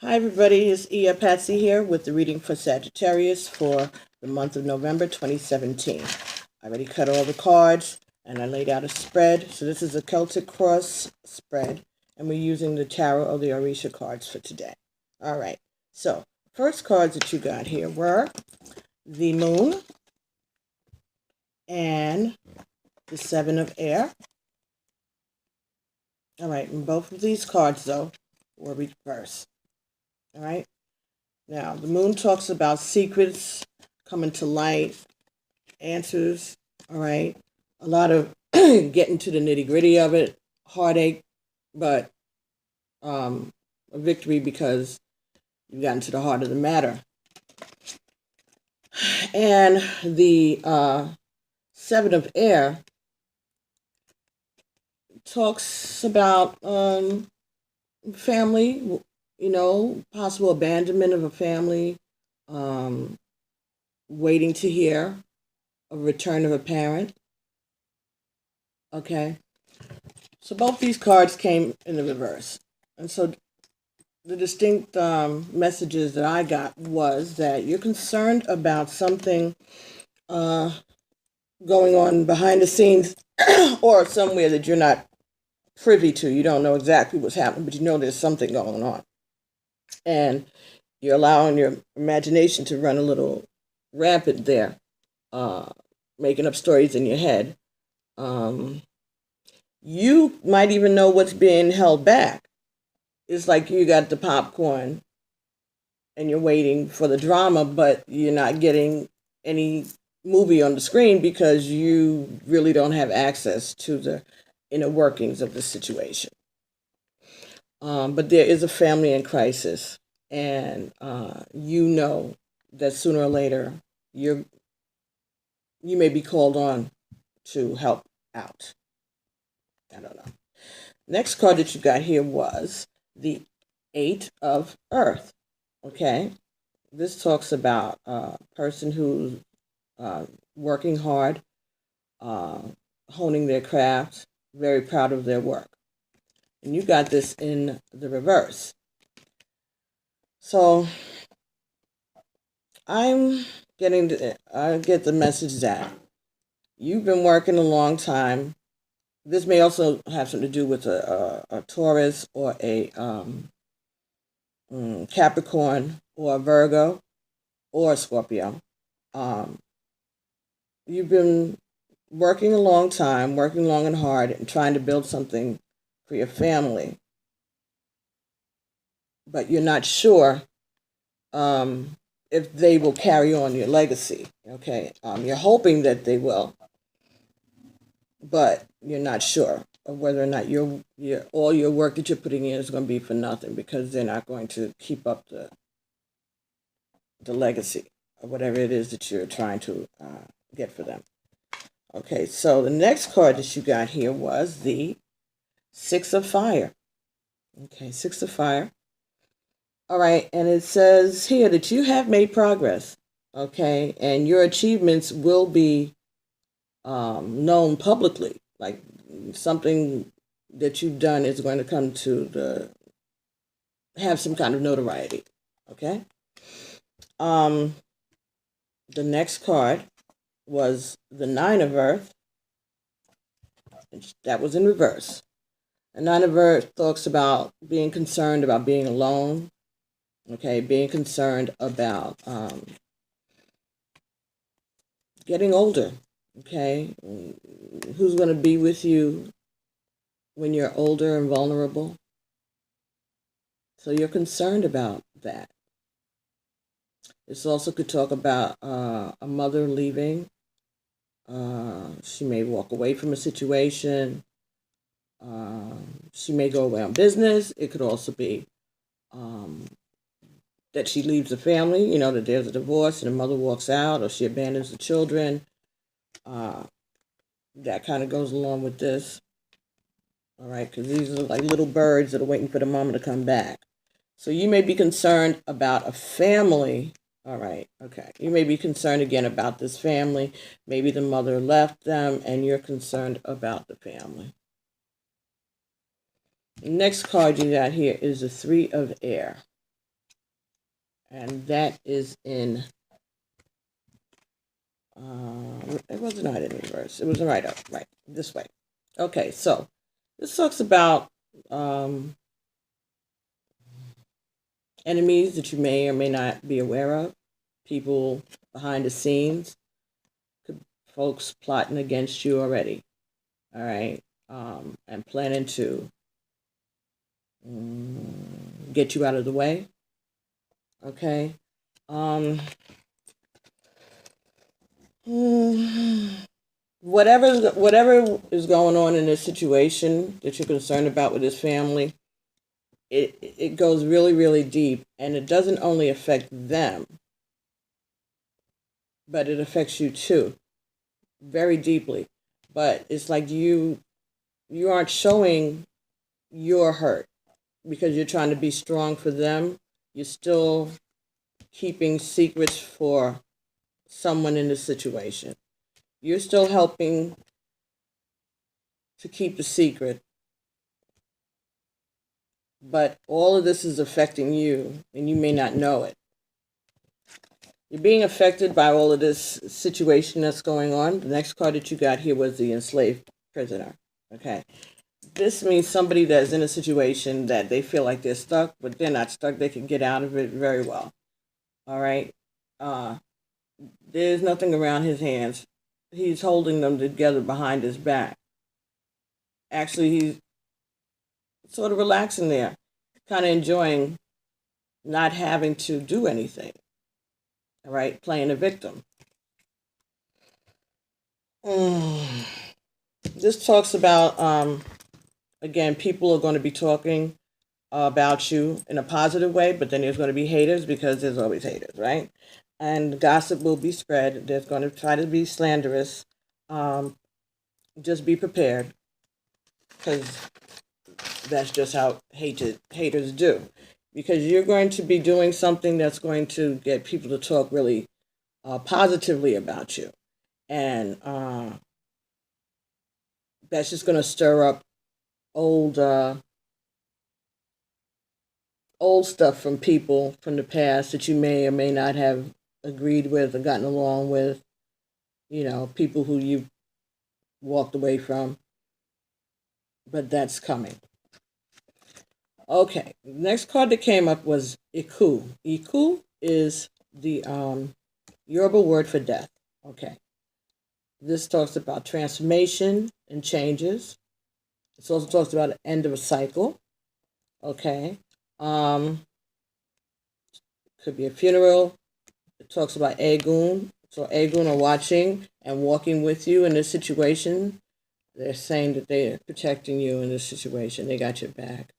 Hi everybody, it's Iya Patsy here with the reading for Sagittarius for the month of November 2017. I already cut all the cards and I laid out a spread. So this is a Celtic Cross spread and we're using the Tarot of the Orishas cards for today. All right, so first cards that you got here were the Moon and the Seven of Air. All right, and both of these cards though were reversed. All right. Now, the Moon talks about secrets coming to light, answers, all right? A lot of getting to the nitty-gritty of it, heartache, but a victory because you've gotten to the heart of the matter. And the Seven of Air talks about family, possible abandonment of a family, waiting to hear a return of a parent. Okay. So both these cards came in the reverse. And so the distinct messages that I got was that you're concerned about something going on behind the scenes or somewhere that you're not privy to. You don't know exactly what's happening, but you know there's something going on. And you're allowing your imagination to run a little rampant there, making up stories in your head. You might even know what's being held back. It's like you got the popcorn and you're waiting for the drama, but you're not getting any movie on the screen because you really don't have access to the inner workings of the situation. But there is a family in crisis, and you know that sooner or later you may be called on to help out. I don't know. Next card that you got here was the Eight of Earth. Okay, this talks about a person who's working hard, honing their craft, very proud of their work. And you got this in the reverse. So I get the message that you've been working a long time. This may also have something to do with a Taurus or a Capricorn or a Virgo or a Scorpio. You've been working a long time, working long and hard, and trying to build something for your family. But you're not sure if they will carry on your legacy. Okay, you're hoping that they will, but you're not sure of whether or not all your work that you're putting in is going to be for nothing because they're not going to keep up the legacy of whatever it is that you're trying to get for them. Okay, so the next card that you got here was the Six of Fire. Okay, Six of Fire. All right, and it says here that you have made progress, okay, and your achievements will be known publicly. Like something that you've done is going to come to have some kind of notoriety, okay? The next card was the Nine of Earth. That was in reverse. The Nine of Earth talks about being concerned about being alone, okay, being concerned about getting older, okay? Who's going to be with you when you're older and vulnerable? So you're concerned about that. This also could talk about a mother leaving. She may walk away from a situation. She may go away on business. It could also be that she leaves the family, that there's a divorce and the mother walks out or she abandons the children. That kind of goes along with this. All right, because these are like little birds that are waiting for the mama to come back. So you may be concerned about a family. All right, okay. You may be concerned again about this family. Maybe the mother left them and you're concerned about the family. The next card you got here is the Three of Air. And that is in, it wasn't right in reverse. It was right up, right, this way. Okay, so this talks about enemies that you may or may not be aware of, people behind the scenes, folks plotting against you already, all right, and planning to get you out of the way, okay. Whatever is going on in this situation that you're concerned about with this family, it goes really, really deep, and it doesn't only affect them, but it affects you too, very deeply. But it's like you aren't showing your hurt because you're trying to be strong for them. You're still keeping secrets for someone in this situation. You're still helping to keep the secret, but all of this is affecting you, and you may not know it. You're being affected by all of this situation that's going on. The next card that you got here was the enslaved prisoner. Okay. This means somebody that's in a situation that they feel like they're stuck, but they're not stuck. They can get out of it very well. All right. There's nothing around his hands. He's holding them together behind his back. Actually, he's sort of relaxing there, kind of enjoying not having to do anything. All right, playing a victim. This talks about, again, people are going to be talking about you in a positive way, but then there's going to be haters because there's always haters, right? And gossip will be spread. There's going to try to be slanderous. Just be prepared, because that's just how haters do. Because you're going to be doing something that's going to get people to talk really positively about you. And that's just going to stir up old stuff from people from the past that you may or may not have agreed with or gotten along with. You know, people who you walked away from. But that's coming. Okay, next card that came up was Iku. Iku is the Yoruba word for death. Okay. This talks about transformation and changes. It also talks about the end of a cycle. Okay. Could be a funeral. It talks about Egun. So Egun are watching and walking with you in this situation. They're saying that they are protecting you in this situation. They got your back.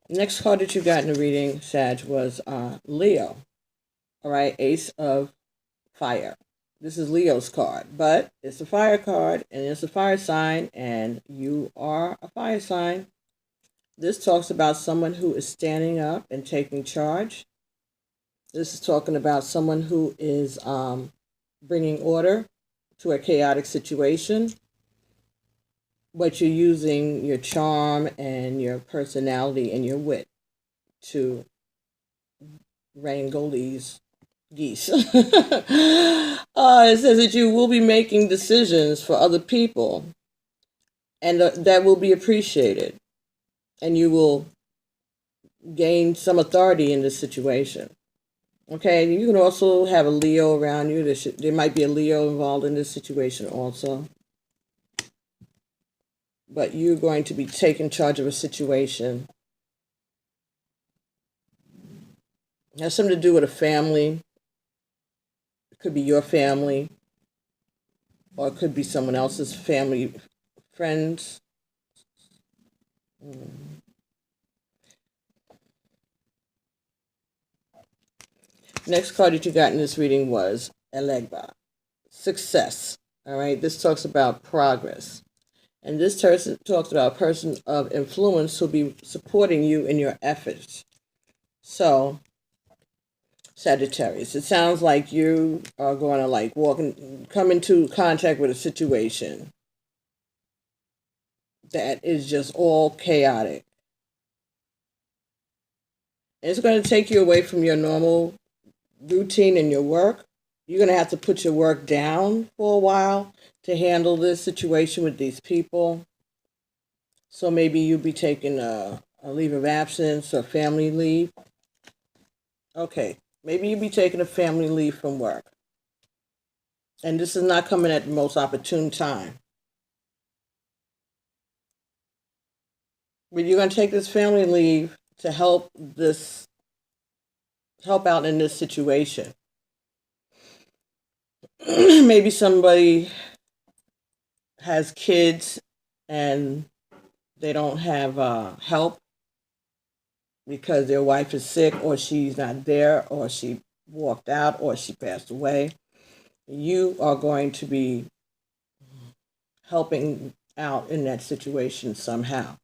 Next card that you got in the reading, Sag, was Leo. All right, Ace of Fire. This is Leo's card, but it's a fire card, and it's a fire sign, and you are a fire sign. This talks about someone who is standing up and taking charge. This is talking about someone who is bringing order to a chaotic situation, but you're using your charm and your personality and your wit to wrangle these geese. It says that you will be making decisions for other people, and that will be appreciated, and you will gain some authority in this situation. Okay, you can also have a Leo around you. There might be a Leo involved in this situation also. But you're going to be taking charge of a situation. It has something to do with a family. It could be your family, or it could be someone else's family, friends. Next card that you got in this reading was Elegba. Success. All right, this talks about progress. And this talks about a person of influence who'll be supporting you in your efforts. So, Sagittarius, it sounds like you are going to come into contact with a situation that is just all chaotic. It's going to take you away from your normal routine in your work. You're going to have to put your work down for a while to handle this situation with these people. So maybe you'll be taking a leave of absence or family leave. Okay, maybe you'll be taking a family leave from work. And this is not coming at the most opportune time. But you're going to take this family leave to help out in this situation. Maybe somebody has kids and they don't have help because their wife is sick, or she's not there, or she walked out, or she passed away. You are going to be helping out in that situation somehow.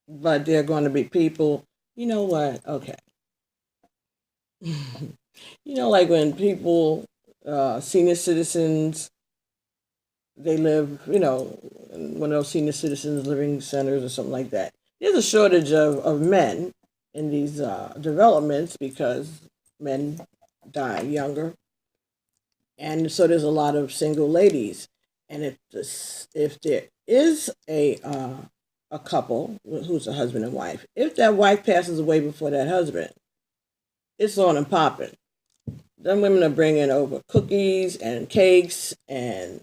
But there are going to be people, you know what? Okay. Like when people, senior citizens, they live, one of those senior citizens living centers or something like that. There's a shortage of men in these developments because men die younger. And so there's a lot of single ladies. And if there is a couple who's a husband and wife, if that wife passes away before that husband, it's on and popping. Them women are bringing over cookies and cakes and,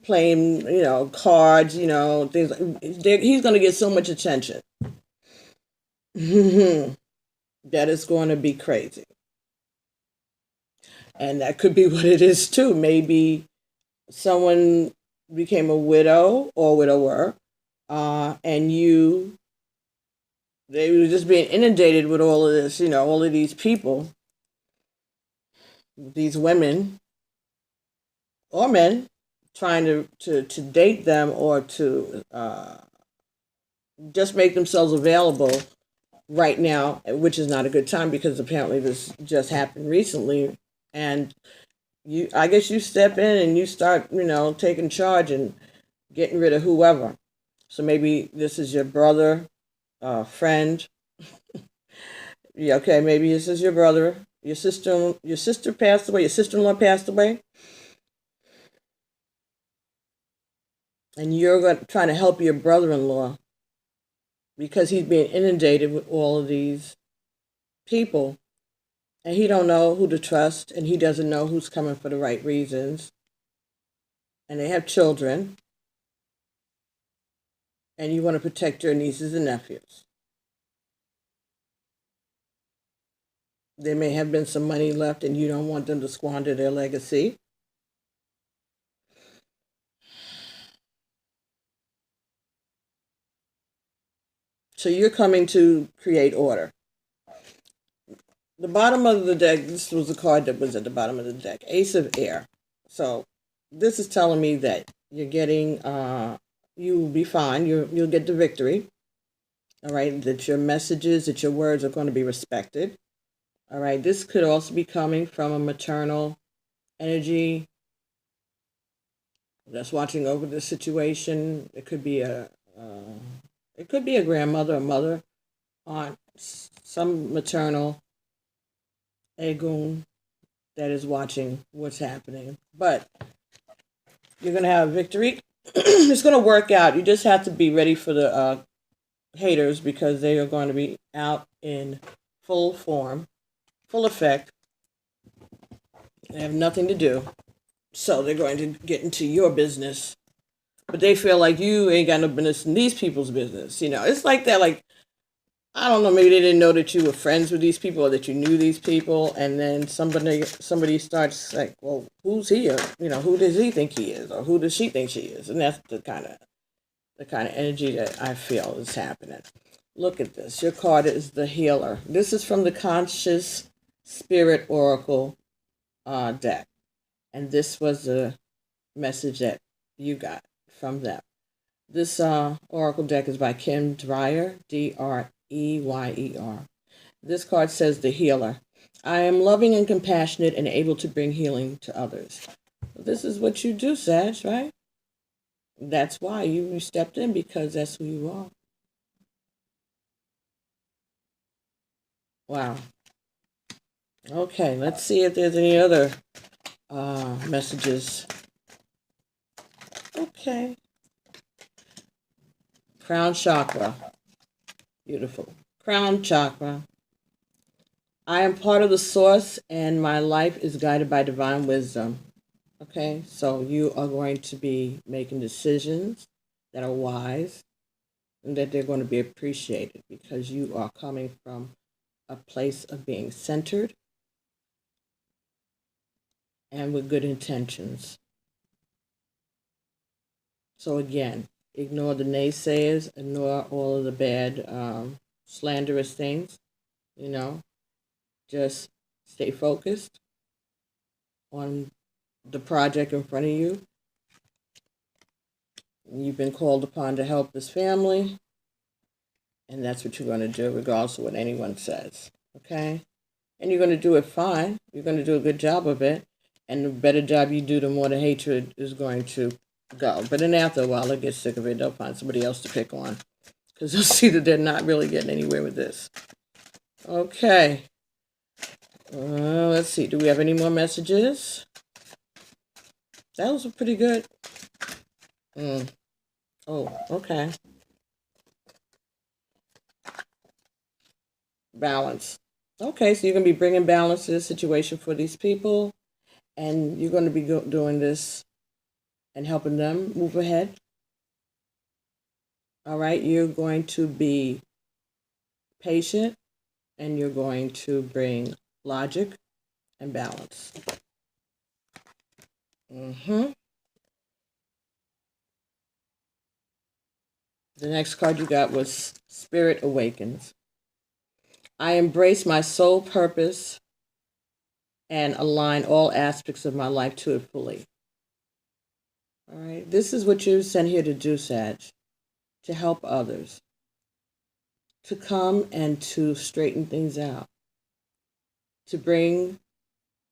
playing, cards, things like he's going to get so much attention. That is going to be crazy. And that could be what it is too. Maybe someone became a widow or widower, and they were just being inundated with all of this, all of these people, these women or men trying to date them or to just make themselves available right now, which is not a good time because apparently this just happened recently. And I guess you step in and you start, taking charge and getting rid of whoever. So maybe this is your brother, friend. Yeah, okay, maybe this is your brother, your sister passed away, your sister-in-law passed away. And you're trying to help your brother-in-law because he's being inundated with all of these people. And he don't know who to trust, and he doesn't know who's coming for the right reasons. And they have children. And you want to protect your nieces and nephews. There may have been some money left, and you don't want them to squander their legacy. So you're coming to create order. The bottom of the deck, this was a card that was at the bottom of the deck, Ace of Air. So this is telling me that you're getting, you will be fine. You'll get the victory. All right, that your messages, that your words are going to be respected. All right, this could also be coming from a maternal energy that's watching over the situation. It could be a grandmother, a mother, aunt, some maternal Egun that is watching what's happening. But you're going to have victory. It's going to work out. You just have to be ready for the haters because they are going to be out in full form, full effect. They have nothing to do. So they're going to get into your business. But they feel like you ain't got no business in these people's business. It's like that, like, I don't know, maybe they didn't know that you were friends with these people or that you knew these people, and then somebody starts like, well, who's he? Or, who does he think he is? Or who does she think she is? And that's the kind of energy that I feel is happening. Look at this. Your card is the Healer. This is from the Conscious Spirit Oracle deck. And this was the message that you got from them. This Oracle deck is by Kim Dreyer, Dreyer. This card says the Healer. I am loving and compassionate and able to bring healing to others. This is what you do, Sag, right? That's why you stepped in, because that's who you are. Wow. Okay, let's see if there's any other messages. Okay. Crown chakra. Beautiful. Crown chakra. I am part of the source and my life is guided by divine wisdom. Okay, so you are going to be making decisions that are wise and that they're going to be appreciated because you are coming from a place of being centered and with good intentions. So again, ignore the naysayers, ignore all of the bad, slanderous things, just stay focused on the project in front of you. You've been called upon to help this family, and that's what you're going to do regardless of what anyone says, okay? And you're going to do it fine. You're going to do a good job of it, and the better job you do, the more the hatred is going to go. But then after a while, they'll get sick of it. They'll find somebody else to pick on because they'll see that they're not really getting anywhere with this. Okay. Let's see. Do we have any more messages? That was pretty good. Oh, okay. Balance. Okay, so you're going to be bringing balance to the situation for these people, and you're going to be doing this and helping them move ahead. All right, you're going to be patient, and you're going to bring logic and balance. The next card you got was Spirit Awakens. I embrace my soul purpose and align all aspects of my life to it fully. All right, this is what you're sent here to do, Sag, to help others, to come and to straighten things out, to bring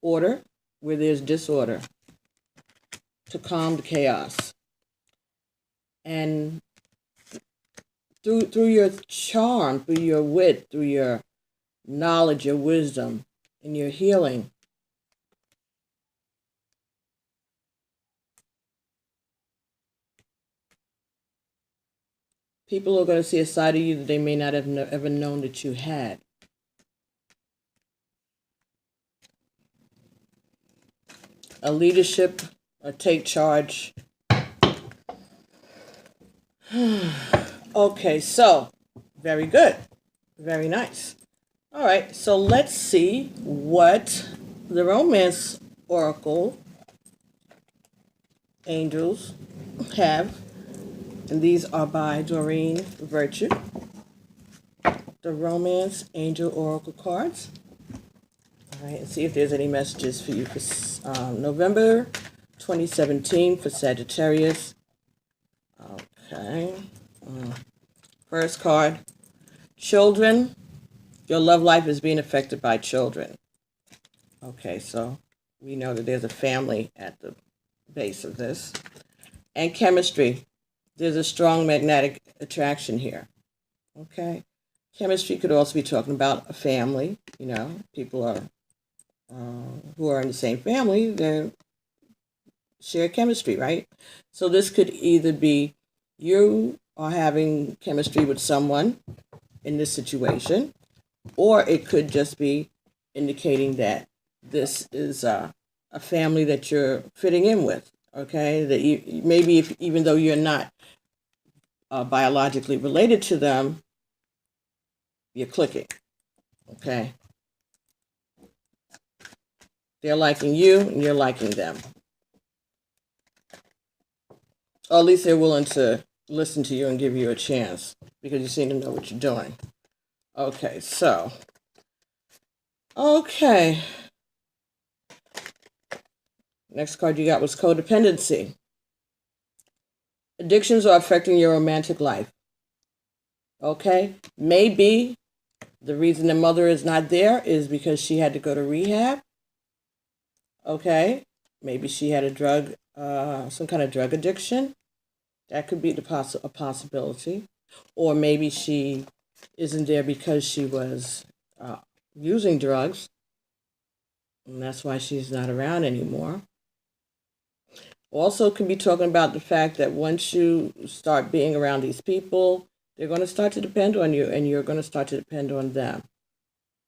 order where there's disorder, to calm the chaos. And through your charm, through your wit, through your knowledge, your wisdom, and your healing, people are going to see a side of you that they may not have ever known that you had. A leadership, or take charge. Okay, so very good. Very nice. All right, so let's see what the romance oracle angels have. And these are by Doreen Virtue. The romance angel oracle cards. All right, and see if there's any messages for you for November 2017 for Sagittarius. Okay. First card. Children. Your love life is being affected by children. Okay, so we know that there's a family at the base of this. And chemistry. There's a strong magnetic attraction here. Okay. Chemistry could also be talking about a family. People are who are in the same family. They share chemistry, right? So this could either be you are having chemistry with someone in this situation, or it could just be indicating that this is a family that you're fitting in with, okay? That you, maybe even though you're not biologically related to them, you're clicking, okay? They're liking you and you're liking them. Or at least they're willing to listen to you and give you a chance because you seem to know what you're doing. Okay, so. Okay. Next card you got was codependency. Addictions are affecting your romantic life. Okay? Maybe the reason the mother is not there is because she had to go to rehab. Okay? Maybe she had some kind of drug addiction. That could be a possibility. Or maybe she isn't there because she was using drugs, and that's why she's not around anymore. Also, could be talking about the fact that once you start being around these people, they're going to start to depend on you, and you're going to start to depend on them.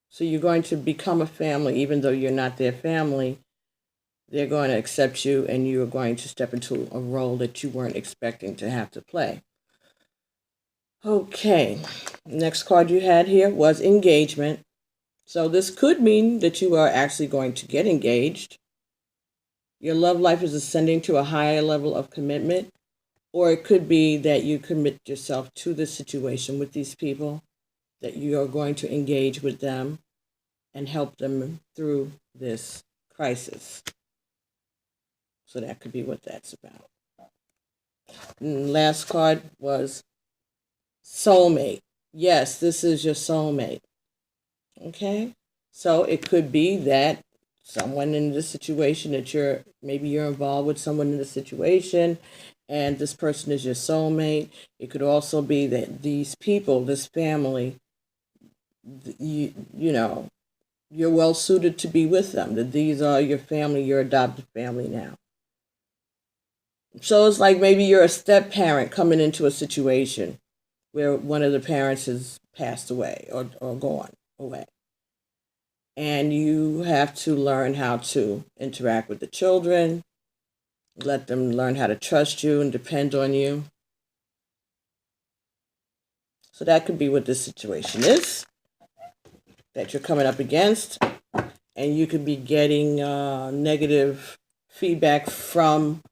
So you're going to become a family, even though you're not their family. They're going to accept you, and you're going to step into a role that you weren't expecting to have to play. Okay, next card you had here was engagement. So this could mean that you are actually going to get engaged. Your love life is ascending to a higher level of commitment, or it could be that you commit yourself to the situation with these people, that you are going to engage with them and help them through this crisis. So that could be what that's about. And last card was soulmate. Yes, this is your soulmate. Okay? So it could be that someone in this situation that you're involved with someone in the situation and this person is your soulmate. It could also be that these people, this family, you know, you're well suited to be with them, that these are your family, your adopted family now. So it's like maybe you're a step parent coming into a situation where one of the parents has passed away or gone away. And you have to learn how to interact with the children, let them learn how to trust you and depend on you. So that could be what this situation is that you're coming up against. And you could be getting negative feedback from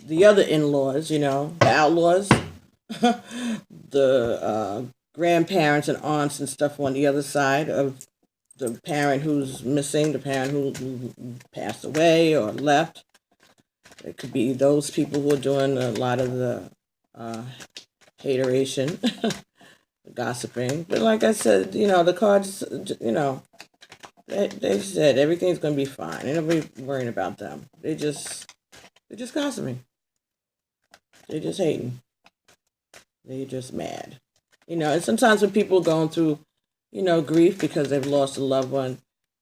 the other in-laws, the outlaws, the grandparents and aunts and stuff on the other side of the parent who's missing, the parent who passed away or left. It could be those people who are doing a lot of the hateration, gossiping. But like I said, the cards, they said everything's going to be fine. Ain't nobody worrying about them. They're just gossiping. They're just hating. They're just mad. And sometimes when people are going through, grief because they've lost a loved one,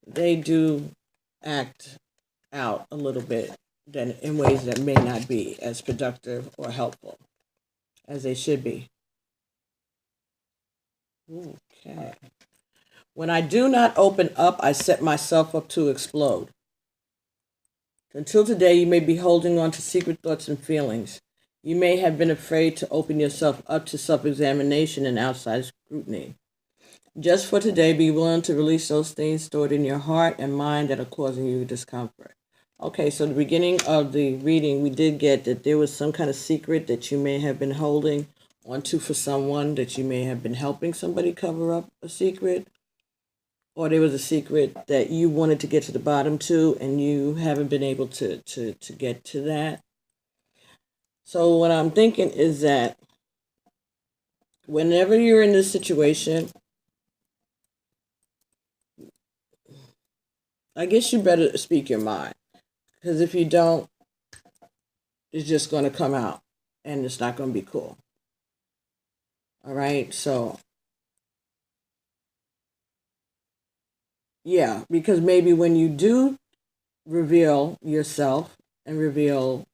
they do act out a little bit in ways that may not be as productive or helpful as they should be. Okay. When I do not open up, I set myself up to explode. Until today, you may be holding on to secret thoughts and feelings. You may have been afraid to open yourself up to self-examination and outside scrutiny. Just for today, be willing to release those things stored in your heart and mind that are causing you discomfort. Okay, so the beginning of the reading, we did get that there was some kind of secret that you may have been holding onto for someone, that you may have been helping somebody cover up a secret, or there was a secret that you wanted to get to the bottom to and you haven't been able to get to that. So what I'm thinking is that whenever you're in this situation, I guess you better speak your mind. Because if you don't, it's just going to come out and it's not going to be cool. All right? So, yeah, because maybe when you do reveal yourself and reveal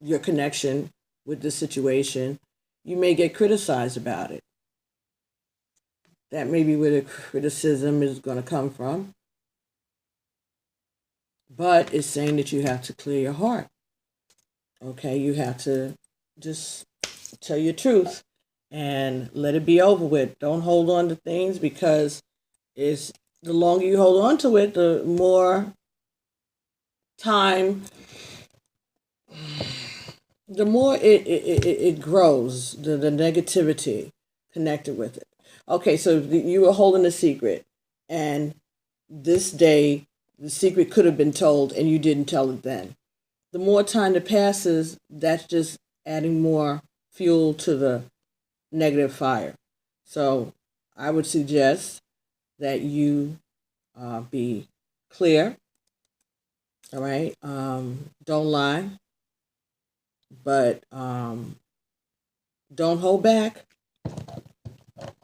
your connection with the situation, you may get criticized about it. That may be where the criticism is going to come from. But it's saying that you have to clear your heart. Okay, you have to just tell your truth and let it be over with. Don't hold on to things, because the longer you hold on to it, the more time, the more it grows, the negativity connected with it. Okay, so you were holding a secret, and this day the secret could have been told and you didn't tell it then. The more time that passes, that's just adding more fuel to the negative fire. So I would suggest that you be clear. All right. Don't lie, but don't hold back.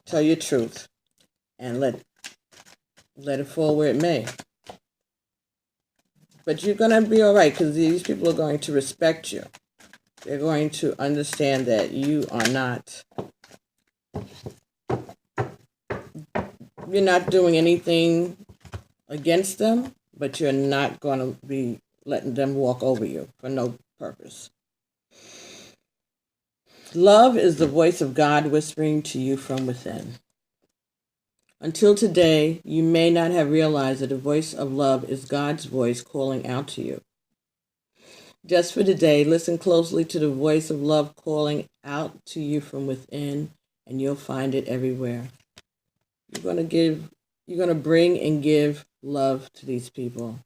Tell your truth and let let it fall where it may. But you're going to be all right, because these people are going to respect you. They're going to understand that you are not, you're not doing anything against them, but you're not going to be letting them walk over you for no purpose. Love is the voice of God whispering to you from within. Until today, you may not have realized that the voice of love is God's voice calling out to you. Just for today, listen closely to the voice of love calling out to you from within, and you'll find it everywhere. You're going to bring and give love to these people.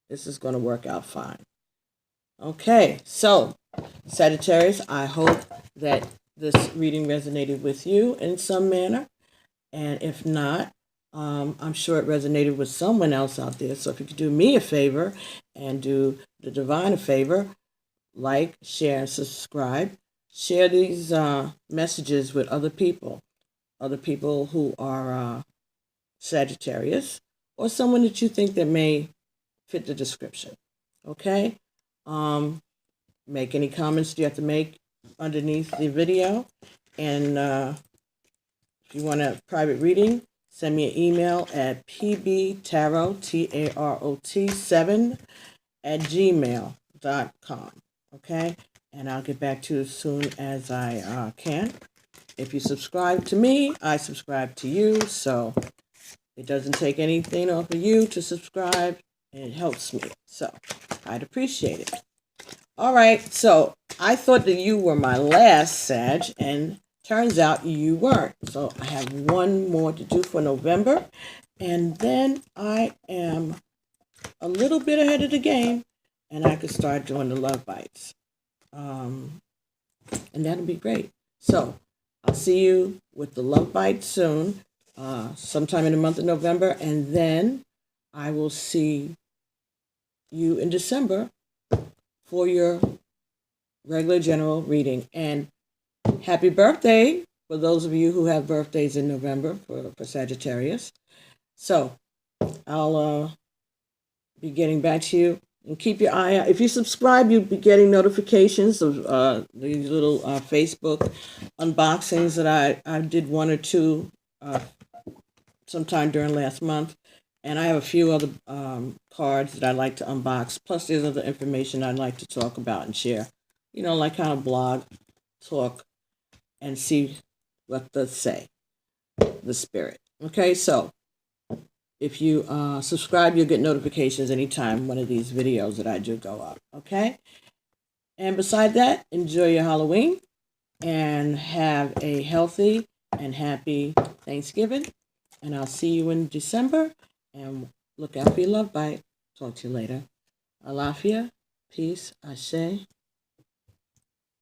This is going to work out fine. Okay, so Sagittarius, I hope that this reading resonated with you in some manner. And if not, I'm sure it resonated with someone else out there. So if you could do me a favor and do the divine a favor, like, share, and subscribe. Share these messages with other people who are Sagittarius, or someone that you think that may fit the description. Okay? Make any comments you have to make underneath the video. And if you want a private reading, send me an email at pbtarot, TAROT 7@gmail.com. Okay? And I'll get back to you as soon as I can. If you subscribe to me, I subscribe to you. So it doesn't take anything off of you to subscribe, and it helps me. So I'd appreciate it. All right, so I thought that you were my last Sag, and turns out you weren't. So I have one more to do for November, and then I am a little bit ahead of the game, and I could start doing the love bites. And that'll be great. So I'll see you with the love bite soon, sometime in the month of November, and then I will see you in December for your regular general reading. And happy birthday for those of you who have birthdays in November for Sagittarius. So I'll be getting back to you. And keep your eye out. If you subscribe, you'll be getting notifications of these little Facebook unboxings that I did one or two sometime during last month. And I have a few other cards that I'd like to unbox. Plus, there's other information I'd like to talk about and share. You know, like kind of blog, talk, and see what they say, the spirit. Okay, so if you subscribe, you'll get notifications anytime one of these videos that I do go up. Okay? And beside that, enjoy your Halloween and have a healthy and happy Thanksgiving. And I'll see you in December. And look out for your love bite. Talk to you later. Alafia, peace, Ashe.